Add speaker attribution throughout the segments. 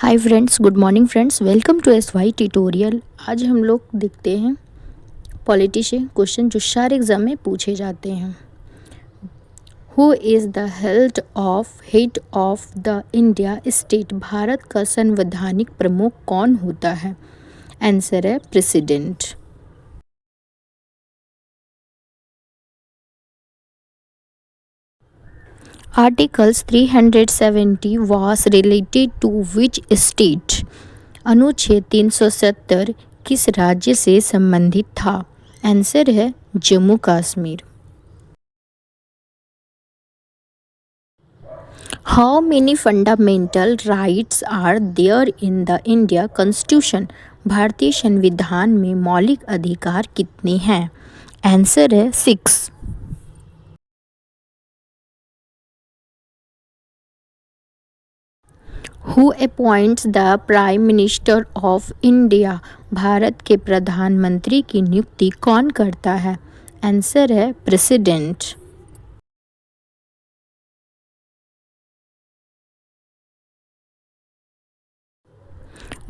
Speaker 1: Hi friends, good morning friends, welcome to SY tutorial. आज हम लोग देखते हैं पॉलिटिशियन क्वेश्चन जो सारे एग्जाम में पूछे जाते हैं। Who is the head of the India state? Bharat का संवैधानिक प्रमुख कौन होता है? आंसर है president. Articles 370 was related to which state? अनुच्छेद 370 किस राज्य से संबंधित था? आंसर है Jammu Kashmir. How many fundamental rights are there in the India constitution? भारतीय संविधान में मौलिक अधिकार कितने हैं? आंसर है 6। Who appoints the prime minister of India? Bharat के प्रधानमंत्री की नियुक्ति कौन करता है? आंसर है president.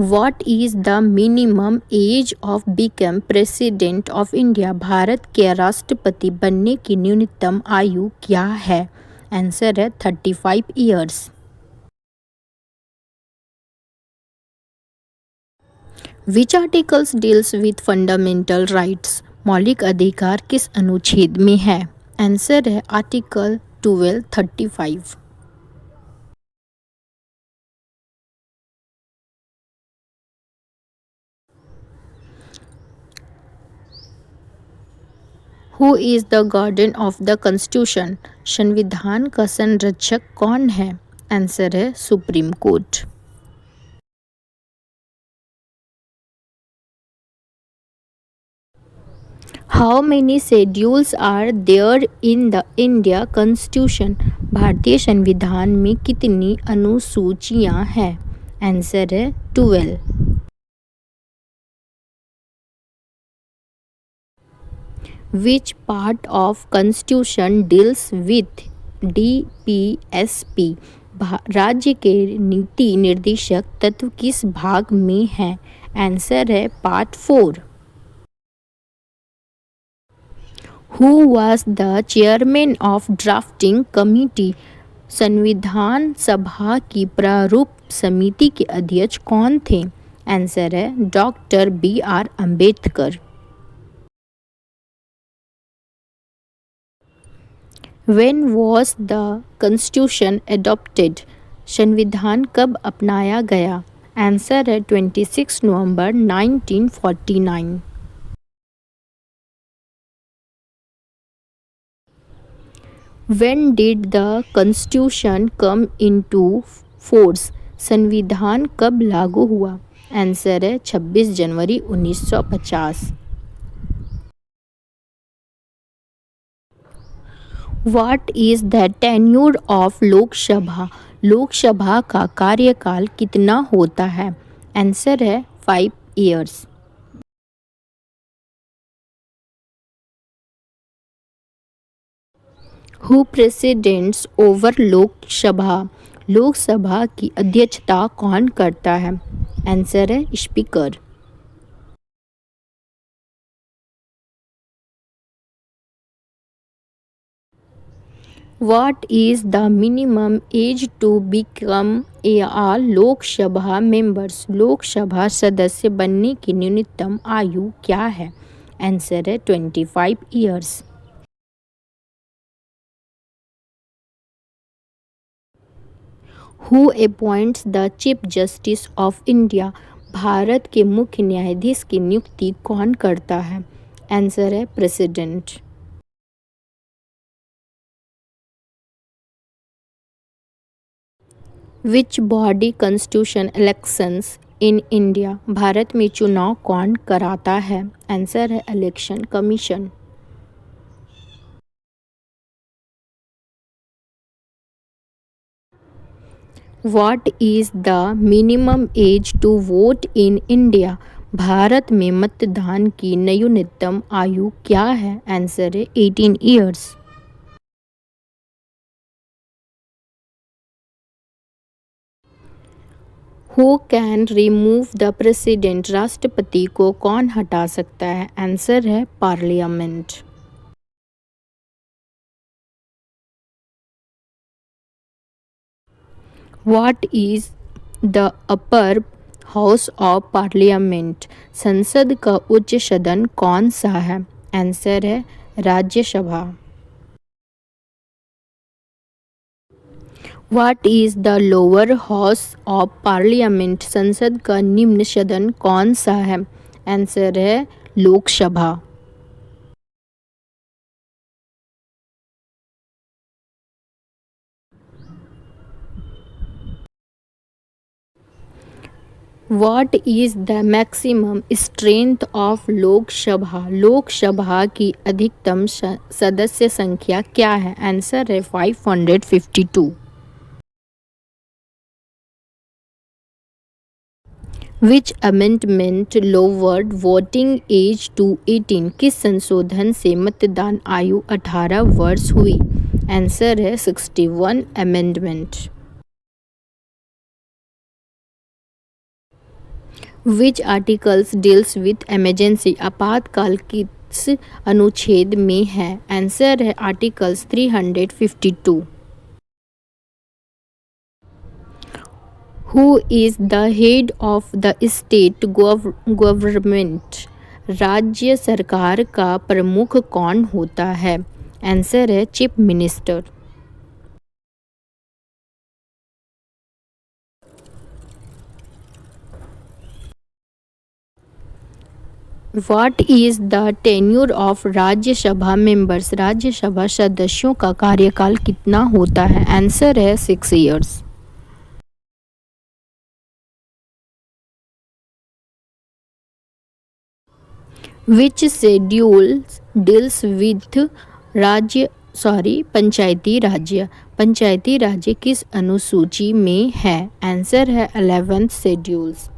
Speaker 1: What is the minimum as of become president of India? Bharat के राष्ट्रपति बनने की न्यूनतम आयु क्या है? आंसर है 35 years. Which articles deals with fundamental rights? मौलिक अधिकार किस अनुच्छेद में है? आंसर है article 1235। Who is the guardian of the constitution? संविधान का संरक्षक कौन है? आंसर है supreme court. How many schedules are there in the India constitution? भारतीय संविधान में कितनी अनुसूचियां हैं? आंसर है 12। Which part of constitution deals with DPSP? राज्य के नीति निर्देशक तत्व किस भाग में है? आंसर है part 4। Who was the chairman of drafting committee? संविधान सभा की प्रारूप समिति के अध्यक्ष कौन थे? आंसर है doctor BR Ambedkar. When was the Constitution adopted? संविधान कब अपनाया गया? आंसर है 26 नवंबर 1949। When did the Constitution come into force? संविधान कब लागू हुआ? आंसर है 26 जनवरी 1950। What is the tenure of Lok Sabha? Lok Sabha का कार्यकाल कितना होता है? आंसर है 5 years। Who presidents over Lok Sabha? Lok Sabha की अध्यक्षता कौन करता है? आंसर है speaker. What is the minimum age to become a Lok Sabha members? Lok Sabha सदस्य बनने की न्यूनतम आयु क्या है? आंसर है 25 years। Who appoints the chief justice of India? Bharat के मुख्य न्यायाधीश की नियुक्ति कौन करता है? आंसर है president. Which body constitution elections in India? Bharat में चुनाव कौन कराता है? आंसर है election commission. What is the minimum age to vote in India? Bharat में मतदान की न्यूनतम आयु क्या है? आंसर है 18 years। Who can remove the president, राष्ट्रपति को कौन हटा सकता है? आंसर है parliament. What is the upper house of parliament, संसद का उच्च सदन कौन सा है? आंसर है Rajya Sabha. What is the lower house of parliament, संसद का निम्न सदन कौन सा है? आंसर है Lok Sabha. What is the maximum strength of Lok Sabha, Lok Sabha की अधिकतम सदस्य संख्या क्या है? आंसर है 552। विच amendment lowered voting age to 18, किस संशोधन से मतदान आयु 18 वर्ष हुई? आंसर है 61 amendment. Which articles deals with emergency, आपातकाल किस अनुच्छेद में है? आंसर है articles 352। Who is the head of the state government, राज्य सरकार का प्रमुख कौन होता है? आंसर है chief minister. What is the tenure of Rajya Sabha members, Rajya Sabha सदस्यों का कार्यकाल कितना होता है? आंसर है 6 years. Which schedule deals with Panchayati Raj, Panchayati राज्य किस अनुसूची में है? आंसर है 11th शेड्यूल्स।